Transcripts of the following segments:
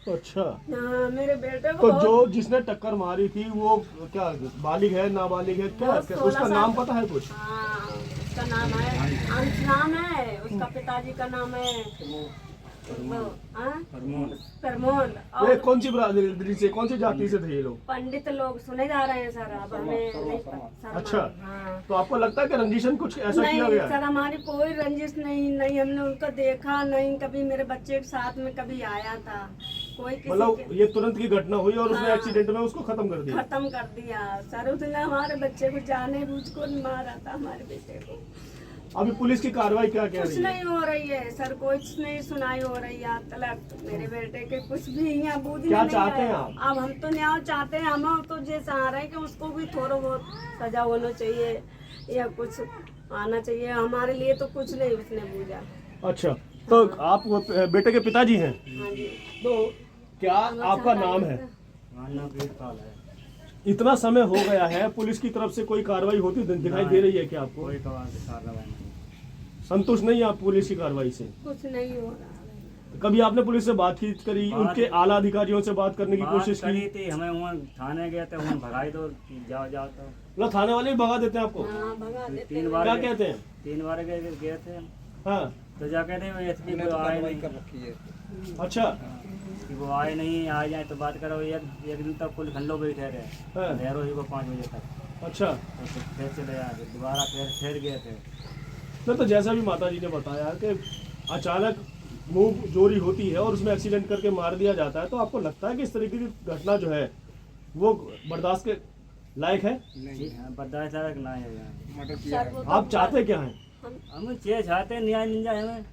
अच्छा, हाँ, मेरे बेटे को तो बहुत- जो जिसने टक्कर मारी थी वो क्या बालिग है नाबालिग है क्या, वो क्या 16 उसका साल नाम का- पता है कुछ? हाँ, उसका नाम है अंश, नाम है उसका, पिताजी का नाम है प्रमोद। ये और कौन सी बिरादरी से, कौन सी जाति से थे ये लोग? पंडित लोग सुने जा रहे हैं सर, अब हमें नहीं पता। शर्मा, अच्छा, हाँ। तो आपको लगता है कि रंजिशन कुछ ऐसा नहीं किया गया सर, है? हमारी कोई रंजिश नहीं, हमने उनको देखा नहीं कभी, मेरे बच्चे के साथ में कभी आया था कोई किसी मतलब के, ये तुरंत की घटना हुई और उसने हाँ। एक्सीडेंट में उसको खत्म कर दिया? खत्म कर दिया सर। उसने हमारे बच्चे को जाने बूझ को मारा था, हमारे बेटे को। अभी पुलिस की कार्रवाई क्या कह कुछ रही है? नहीं हो रही है सर, कुछ नहीं सुनाई हो रही है आज तक मेरे बेटे के, कुछ भी यहाँ बूझ में क्या नहीं चाहते हैं आया। आप? अब हम तो न्याय चाहते हैं, हम तो ये चाह रहे हैं कि उसको भी थोड़ा बहुत सजा होना चाहिए या कुछ आना चाहिए, हमारे लिए तो कुछ नहीं उसने बूझा। अच्छा, तो आप वो बेटे के पिताजी हैं, हाँ जी। तो क्या आपका नाम है? इतना समय हो गया है, पुलिस की तरफ से कोई कार्रवाई होती दिखाई दे रही है क्या आपको? कोई कार्रवाई नहीं। संतुष्ट नहीं आप पुलिस की कार्रवाई से? कुछ नहीं हो रहा है। कभी आपने पुलिस से बातचीत करी, उनके आला अधिकारियों से बात करने की बात कोशिश करी की? थी, हमें वहाँ थाने गए थे, वहाँ भगाई दो, जाओ जाओ तो मतलब थाने वाले भी भगा देते हैं आपको? हाँ, भगा देते 3 हैं। बार क्या गए- कहते हैं? 3 बार गए थे, हाँ, तो जा कहते हैं एसपी को आए नहीं, अच्छा, कि वो आए नहीं, आ जाए तो बात करो। एक दिन तक कुल घंटों बैठे रहे, हाँ, देर ही को 5 बजे तक, अच्छा। तो फिर चले आए, दोबारा फिर गए थे। नहीं, तो जैसा भी माता जी ने बताया कि अचानक मुंह जोरी होती है और उसमें एक्सीडेंट करके मार दिया जाता है, तो आपको लगता है कि इस तरीके की घटना जो है वो बर्दाश्त के लायक है? बर्दाश्त लायक ना है यहाँ। सर, वो तो आप चाहते क्या हैं? हम चाहते हैं न्याय मिल जाए हमें,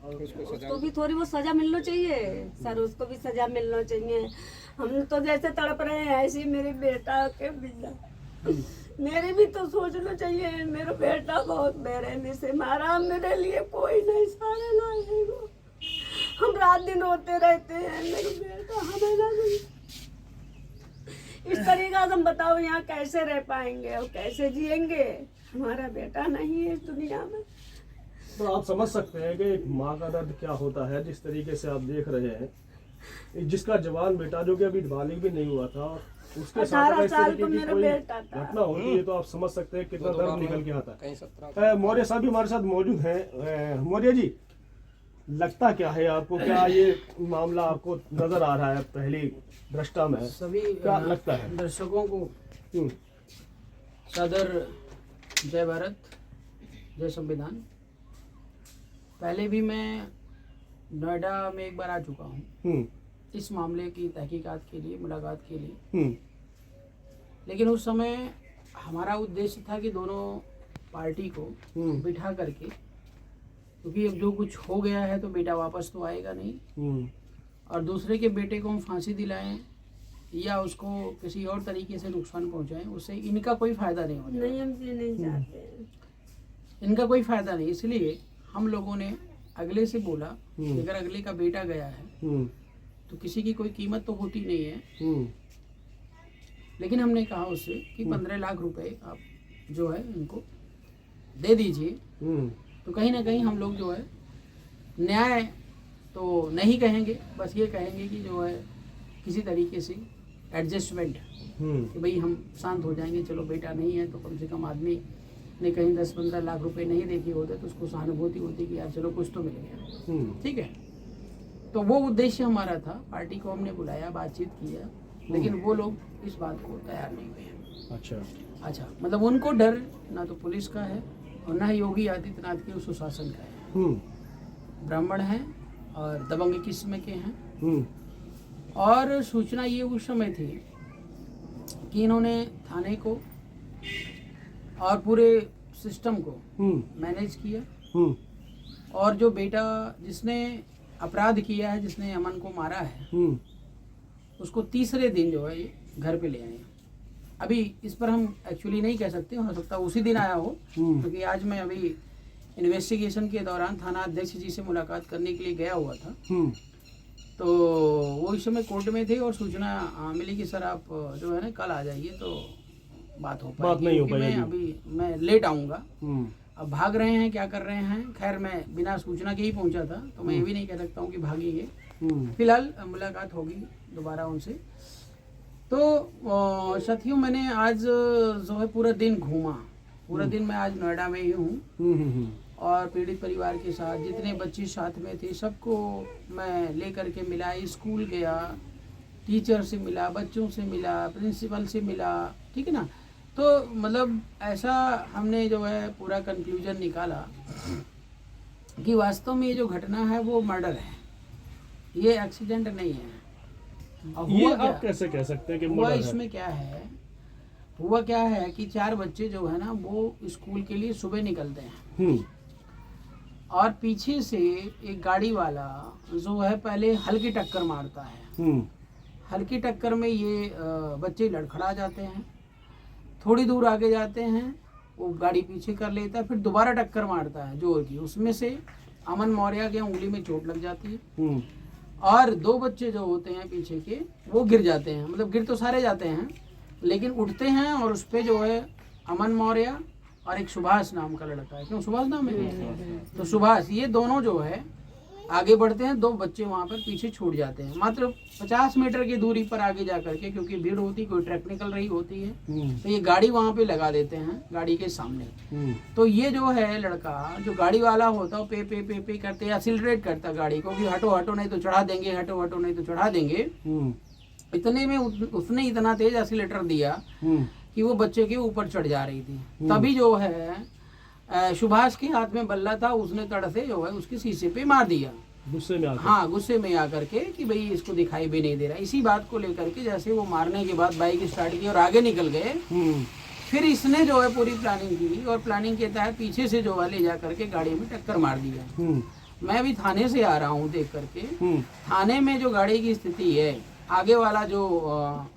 और उसको भी थोड़ी बहुत सजा मिलना चाहिए सर, उसको भी सजा मिलना चाहिए। हम तो जैसे तड़प रहे हैं ऐसे ही मेरे बेटा के बिना मेरे भी तो सोचना चाहिए। मेरा बेटा बहुत बेरहमी से मारा, मेरे लिए कोई नहीं सहारा लाएगा। हम रात दिन रोते रहते हैं, मेरा बेटा हमें ना मिले। इस तरीका से हम बताओ यहाँ कैसे रह पाएंगे और कैसे जिएंगे? हमारा बेटा नहीं है इस दुनिया में। तो आप समझ सकते हैं कि एक माँ का दर्द क्या होता है, जिस तरीके से आप देख रहे हैं, जिसका जवान बेटा जो कि अभी बालिग भी नहीं हुआ था, उसके साथ 18 अगर इस साल तरीके तो की मेरा कोई बेटा था। घटना होती है तो आप समझ सकते हैं कितना दर्द निकल के आता है। मौर्य साहब भी हमारे साथ मौजूद हैं। मौर्य जी, लगता क्या है आपको, क्या ये मामला आपको नजर आ रहा है पहली दृष्टा में? सभी क्या लगता है? दर्शकों को हम्म, सदर जय भारत, जय संविधान। पहले भी मैं नोएडा में एक बार आ चुका हूँ हम्म, इस मामले की तहकीकात के लिए, मुलाकात के लिए। हम्म, लेकिन उस समय हमारा उद्देश्य था कि दोनों पार्टी को बिठा करके, क्योंकि अब जो कुछ हो गया है तो बेटा वापस तो आएगा नहीं, हम्म, और दूसरे के बेटे को हम फांसी दिलाएं या उसको किसी और तरीके से नुकसान पहुंचाएं, उससे इनका कोई फायदा नहीं होगा। नहीं, हम ये नहीं चाहते। इनका कोई फायदा नहीं। इसलिए हम लोगों ने अगले से बोला कि अगर अगले का बेटा गया है हम्म, तो किसी की कोई कीमत तो होती नहीं है। हम्म, लेकिन हमने कहा उससे कि 15 लाख रुपए आप जो है इनको दे दीजिए। हम्म, तो कहीं ना कहीं हम लोग जो है न्याय तो नहीं कहेंगे, बस ये कहेंगे कि जो है किसी तरीके से एडजस्टमेंट, कि भाई हम शांत हो जाएंगे, चलो बेटा नहीं है तो कम से कम आदमी ने कहीं 10-15 लाख रुपए नहीं देखे होते तो उसको सहानुभूति होती कि यार चलो कुछ तो मिल गया। ठीक है, तो वो उद्देश्य हमारा था। पार्टी को हमने बुलाया, बातचीत किया, लेकिन वो लोग इस बात को तैयार नहीं हुए। अच्छा, मतलब उनको डर ना तो पुलिस का है और ना योगी आदित्यनाथ के सुशासन का है। ब्राह्मण हैं और दबंग किस्म के हैं। और सूचना ये उस समय थी कि इन्होंने थाने को और पूरे सिस्टम को मैनेज किया, और जो बेटा जिसने अपराध किया है, जिसने अमन को मारा है, उसको तीसरे दिन जो है ये घर पे ले आए। अभी इस पर हम एक्चुअली नहीं कह सकते, हो सकता है उसी दिन आया हो, क्योंकि आज मैं अभी इन्वेस्टिगेशन के दौरान थाना अध्यक्ष जी से मुलाकात करने के लिए गया हुआ था। तो वो इस समय कोर्ट में थे और सूचना मिली कि सर आप जो है ना कल आ जाइए तो बात हो पाएगी। बात नहीं हो क्योंकि पाएगी। मैं अभी मैं लेट आऊँगा। अब भाग रहे हैं, क्या कर रहे हैं, खैर मैं बिना सूचना के ही पहुंचा था, तो मैं ये भी नहीं कह सकता हूँ कि भागेंगे। फिलहाल मुलाकात होगी दोबारा उनसे। तो साथियों, मैंने आज जो है पूरा दिन घूमा, पूरा दिन मैं आज नोएडा में ही हूँ और पीड़ित परिवार के साथ जितने बच्चे साथ में थे सबको मैं लेकर के मिला, स्कूल गया, टीचर से मिला, बच्चों से मिला, प्रिंसिपल से मिला, ठीक है ना। तो मतलब ऐसा हमने जो है पूरा कंक्लूजन निकाला कि वास्तव में ये जो घटना है वो मर्डर है, ये एक्सीडेंट नहीं है। ये आप कैसे कह सकते हैं कि हुआ मर्डर है? इसमें क्या है, हुआ क्या है कि 4 बच्चे जो है ना वो स्कूल के लिए सुबह निकलते हैं और पीछे से एक गाड़ी वाला जो है पहले हल्की टक्कर मारता है। हल्की टक्कर में ये बच्चे लड़खड़ा जाते हैं, थोड़ी दूर आगे जाते हैं, वो गाड़ी पीछे कर लेता है, फिर दोबारा टक्कर मारता है जोर की, उसमें से अमन मौर्य के उंगली में चोट लग जाती है और 2 बच्चे जो होते हैं पीछे के वो गिर जाते हैं। मतलब गिर तो सारे जाते हैं लेकिन उठते हैं और उस पे जो है अमन मौर्य और एक सुभाष नाम का लड़का है, क्यों सुभाष नाम है, तो सुभाष, ये दोनों जो है आगे बढ़ते हैं, 2 बच्चे वहाँ पर पीछे छूट जाते हैं। मात्र 50 मीटर की दूरी पर आगे जा करके, क्योंकि भीड़ होती, कोई ट्रक निकल रही होती है, तो ये गाड़ी वहाँ पे लगा देते हैं गाड़ी के सामने। तो ये जो है लड़का, जो गाड़ी वाला होता है, पे पे पे पे करते एक्सीलरेट करता गाड़ी को कि हटो हटो नहीं तो चढ़ा देंगे, हटो हटो नहीं तो चढ़ा देंगे। इतने में उसने इतना तेज एक्सीलेटर दिया कि वो बच्चे के ऊपर चढ़ जा रही थी। तभी जो है सुभाष के हाथ में बल्ला था, उसने तड़ से जो है उसके शीशे पे मार दिया, गुस्से में आकर। हाँ, गुस्से में आकर के कि भाई इसको दिखाई भी नहीं दे रहा। इसी बात को लेकर के जैसे वो मारने के बाद बाइक स्टार्ट की और आगे निकल गए, फिर इसने जो है पूरी प्लानिंग की और प्लानिंग के तहत पीछे से जो है ले जा करके गाड़ी में टक्कर मार दिया। मैं अभी थाने से आ रहा हूँ देख करके, थाने में जो गाड़ी की स्थिति है, आगे वाला जो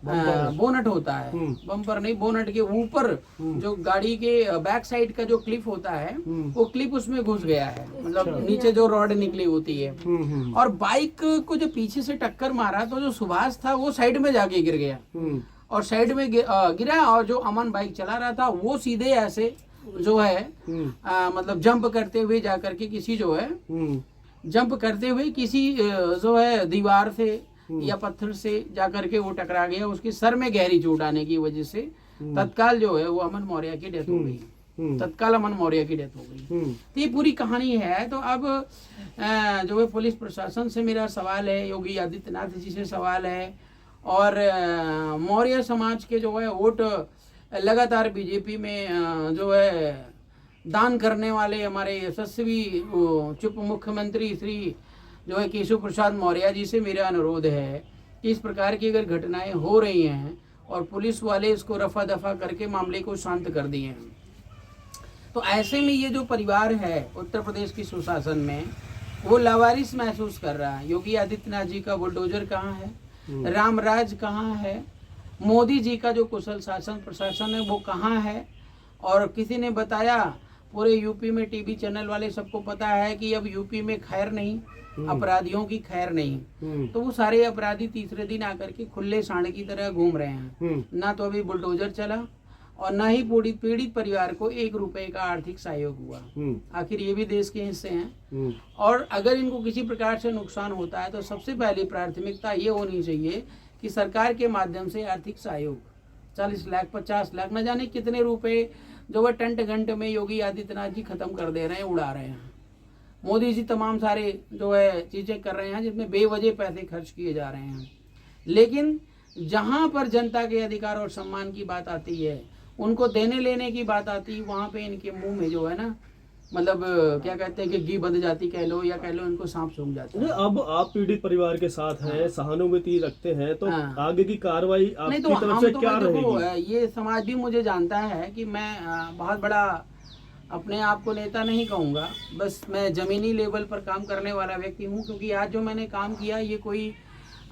बोनट होता है, बम्पर नहीं, बोनट के ऊपर जो गाड़ी के बैक साइड का जो क्लिप होता है वो क्लिप उसमें घुस गया है, मतलब नीचे जो रॉड निकली होती है। और बाइक को जो पीछे से टक्कर मारा तो जो सुभाष था वो साइड में जाके गिर गया और साइड में गिरा और जो अमन बाइक चला रहा था वो सीधे ऐसे जो है मतलब जंप करते हुए जाकर के किसी जो है जंप करते हुए किसी जो है दीवार से या पत्थर से जाकर के वो टकरा गया। उसके सर में गहरी चोट आने की वजह से तत्काल जो है वो अमन मौर्य की डेथ हो गई, तत्काल अमन मौर्य की डेथ हो गई। तो ये पूरी कहानी है। तो अब जो है पुलिस प्रशासन से मेरा सवाल है, योगी आदित्यनाथ जी से सवाल है और मौर्य समाज के जो है वोट लगातार बीजेपी में जो है दान करने वाले हमारे यशस्वी उप मुख्यमंत्री श्री जो है केशव प्रसाद मौर्य जी से मेरा अनुरोध है कि इस प्रकार की अगर घटनाएं हो रही हैं और पुलिस वाले इसको रफा दफा करके मामले को शांत कर दिए हैं, तो ऐसे में ये जो परिवार है उत्तर प्रदेश की सुशासन में वो लावारिस महसूस कर रहा है। योगी आदित्यनाथ जी का बुलडोजर कहाँ है, रामराज कहाँ है, मोदी जी का जो कुशल शासन प्रशासन है वो कहाँ है। और किसी ने बताया पूरे यूपी में, टीवी चैनल वाले सबको पता है कि अब यूपी में खैर नहीं, अपराधियों की खैर नहीं। तो वो सारे अपराधी तीसरे दिन आकर के खुले सांड की तरह घूम रहे हैं। ना तो अभी बुलडोजर चला और ना ही पीड़ित परिवार को 1 रुपए का आर्थिक सहयोग हुआ। आखिर ये भी देश के हिस्से हैं और अगर इनको किसी प्रकार से नुकसान होता है तो सबसे पहली प्राथमिकता ये होनी चाहिए कि सरकार के माध्यम से आर्थिक सहयोग 40 लाख 50 लाख न जाने कितने रुपए जो वह टंट घंटे में योगी आदित्यनाथ जी खत्म कर दे रहे हैं, उड़ा रहे हैं। मोदी जी तमाम सारे जो है चीजें कर रहे हैं जिसमें बेवजह पैसे खर्च किए जा रहे हैं। लेकिन जहां पर जनता के अधिकार और सम्मान की बात आती है, उनको देने लेने की बात आती है, वहां पे इनके मुंह में जो है ना मतलब क्या कहते हैं कि घी बंध जाती कह लो या कह लो इनको सांप सूंघ जाता है। अब आप पीड़ित परिवार के साथ हैं, सहानुभूति रखते हैं, तो आगे की कार्रवाई आपकी तरफ से क्या रहेगी? ये समाज भी मुझे जानता है कि मैं बहुत बड़ा अपने आप को नेता नहीं कहूँगा, बस मैं जमीनी लेवल पर काम करने वाला व्यक्ति हूँ। क्योंकि आज जो मैंने काम किया ये कोई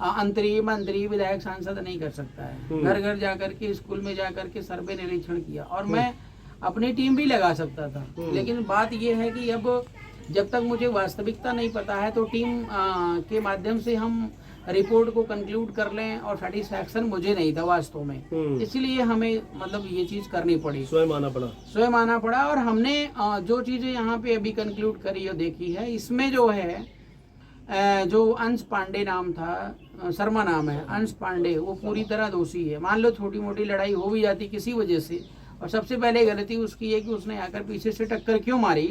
अंतरिम मंत्री विधायक सांसद नहीं कर सकता है। घर घर जाकर के, स्कूल में जाकर के सर्वे निरीक्षण किया और मैं अपनी टीम भी लगा सकता था। लेकिन बात यह है कि अब जब तक मुझे वास्तविकता नहीं पता है तो टीम के माध्यम से हम रिपोर्ट को कंक्लूड कर लें और सेटिस्फैक्शन मुझे नहीं था वास्तव में। इसलिए हमें मतलब ये चीज करनी पड़ी, स्वयं आना पड़ा। और हमने जो चीजें यहाँ पे अभी कंक्लूड करी और देखी है, इसमें जो है जो अंश पांडे नाम था, शर्मा नाम है, अंश पांडे, वो पूरी तरह दोषी है। मान लो छोटी मोटी लड़ाई हो भी जाती किसी वजह से, और सबसे पहले गलती उसकी है कि उसने आकर पीछे से टक्कर क्यों मारी,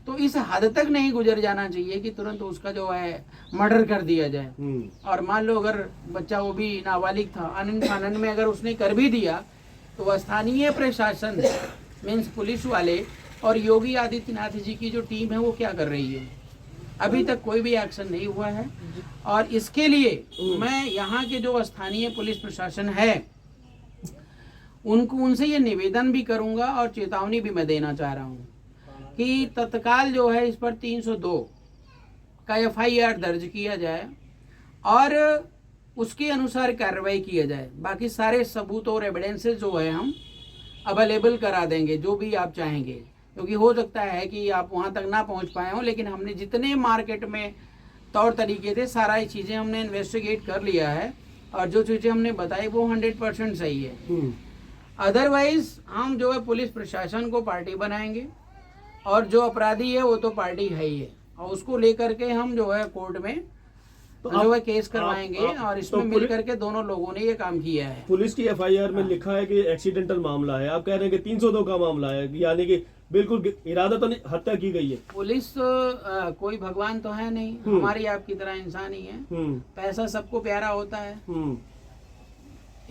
तो इस हद तक नहीं गुजर जाना चाहिए कि तुरंत उसका जो है मर्डर कर दिया जाए। और मान लो अगर बच्चा वो भी नाबालिग था, आनंद फानन में अगर उसने कर भी दिया, तो स्थानीय प्रशासन मीन्स पुलिस वाले और योगी आदित्यनाथ जी की जो टीम है वो क्या कर रही है? अभी तक कोई भी एक्शन नहीं हुआ है। और इसके लिए मैं यहाँ के जो स्थानीय पुलिस प्रशासन है उनसे ये निवेदन भी करूंगा और चेतावनी भी मैं देना चाह रहा हूँ कि तत्काल जो है इस पर 302 का FIR दर्ज किया जाए और उसके अनुसार कार्रवाई किया जाए। बाकी सारे सबूत और एविडेंसेस जो है हम अवेलेबल करा देंगे, जो भी आप चाहेंगे, क्योंकि हो सकता है कि आप वहाँ तक ना पहुँच पाए हों, लेकिन हमने जितने मार्केट में तौर तरीके थे सारा ये चीज़ें हमने इन्वेस्टिगेट कर लिया है और जो चीज़ें हमने बताई वो 100% सही है। अदरवाइज हम जो है पुलिस प्रशासन को पार्टी बनाएंगे और जो अपराधी है वो तो पार्टी है ही है, और उसको लेकर के हम जो है कोर्ट में तो जो है केस करवाएंगे। और इसमें मिल करके दोनों लोगों ने ये काम किया है। पुलिस की FIR में लिखा है कि एक्सीडेंटल मामला है, आप कह रहे हैं कि 302 का मामला है, यानी कि बिल्कुल इरादा तो नहीं, हत्या की गई है। पुलिस कोई भगवान तो है नहीं, हमारी आपकी तरह इंसान ही है। पैसा सबको प्यारा होता है।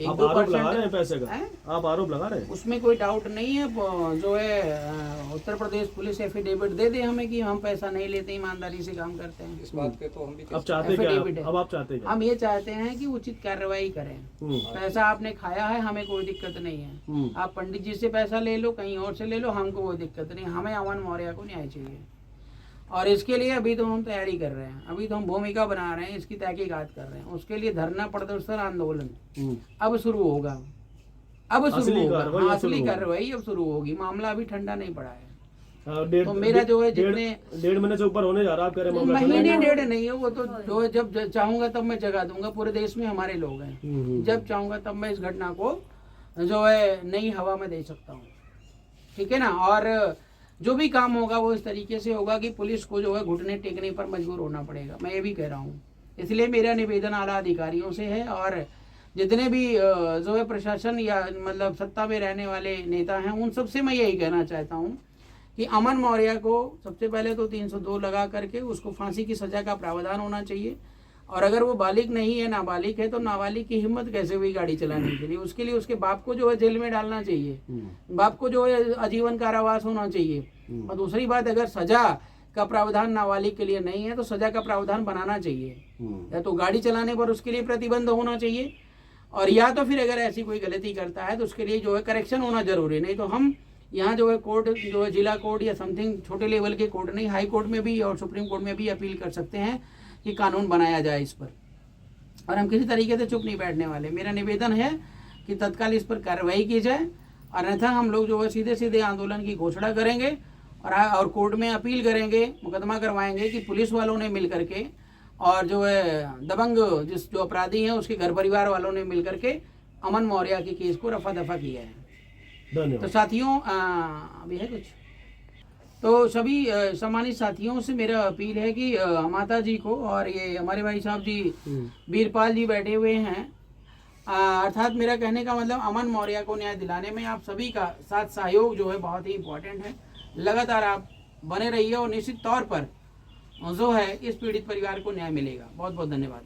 आप आरोप लगा रहे हैं पैसे का, आप आरोप लगा रहे हैं, उसमें कोई डाउट नहीं है। जो है उत्तर प्रदेश पुलिस एफिडेविट दे दे हमें कि हम पैसा नहीं लेते, ईमानदारी से काम करते हैं। इस बात के तो हम भी अब चाहते क्या? अब आप चाहते क्या? हम ये चाहते हैं कि उचित कार्रवाई करें। पैसा आपने खाया है, हमें कोई दिक्कत नहीं है। आप पंडित जी से पैसा ले लो, कहीं और से ले लो, हमको कोई दिक्कत नहीं। हमें अमन मौर्य को न्याय चाहिए और इसके लिए अभी तो हम तैयारी कर रहे हैं, अभी तो हम भूमिका बना रहे हैं, इसकी तहकीकात कर रहे हैं। उसके लिए धरना प्रदर्शन आंदोलन अब शुरू होगा, अब शुरू होगा, असली कार्रवाई अब शुरू होगी। मामला अभी ठंडा नहीं पड़ा है। तो मेरा जो है जितने 1.5 महीने से ऊपर होने जा रहा है, आप कह रहे हैं महीने 1.5 नहीं है, वो तो जो है जब चाहूंगा तब मैं जगा दूंगा। पूरे देश में हमारे लोग हैं, जब चाहूंगा तब मैं इस घटना को जो है नई हवा में दे सकता हूँ, ठीक है ना। और जो भी काम होगा वो इस तरीके से होगा कि पुलिस को जो है घुटने टेकने पर मजबूर होना पड़ेगा, मैं ये भी कह रहा हूँ। इसलिए मेरा निवेदन आला अधिकारियों से है और जितने भी जो है प्रशासन या मतलब सत्ता में रहने वाले नेता हैं उन सबसे मैं यही कहना चाहता हूँ कि अमन मौर्य को सबसे पहले तो 302 लगा करके उसको फांसी की सजा का प्रावधान होना चाहिए। और अगर वो बालिग नहीं है, नाबालिग है, तो नाबालिग की हिम्मत कैसे हुई गाड़ी चलाने के लिए? उसके लिए उसके बाप को जो है जेल में डालना चाहिए, बाप को जो है आजीवन कारावास होना चाहिए। और दूसरी बात, अगर सजा का प्रावधान नाबालिग के लिए नहीं है तो सजा का प्रावधान बनाना चाहिए, या तो गाड़ी चलाने पर उसके लिए प्रतिबंध होना चाहिए, और या तो फिर अगर ऐसी कोई गलती करता है तो उसके लिए जो है करेक्शन होना जरूरी। नहीं तो हम यहाँ जो है कोर्ट, जो है जिला कोर्ट या समथिंग छोटे लेवल के कोर्ट नहीं, हाई कोर्ट में भी और सुप्रीम कोर्ट में भी अपील कर सकते हैं कि कानून बनाया जाए इस पर। और हम किसी तरीके से चुप नहीं बैठने वाले। मेरा निवेदन है कि तत्काल इस पर कार्रवाई की जाए, अन्यथा हम लोग जो है सीधे सीधे आंदोलन की घोषणा करेंगे और कोर्ट में अपील करेंगे, मुकदमा करवाएंगे कि पुलिस वालों ने मिल करके और जो है दबंग जो अपराधी हैं उसके घर परिवार वालों ने मिल करके अमन मौर्य के केस को रफा दफा किया है। तो साथियों अभी है कुछ तो सभी सम्मानित साथियों से मेरा अपील है कि माता जी को, और ये हमारे भाई साहब जी वीरपाल जी बैठे हुए हैं, अर्थात मेरा कहने का मतलब अमन मौर्य को न्याय दिलाने में आप सभी का साथ सहयोग जो है बहुत ही इम्पोर्टेंट है। लगातार आप बने रहिए और निश्चित तौर पर जो है इस पीड़ित परिवार को न्याय मिलेगा। बहुत बहुत धन्यवाद।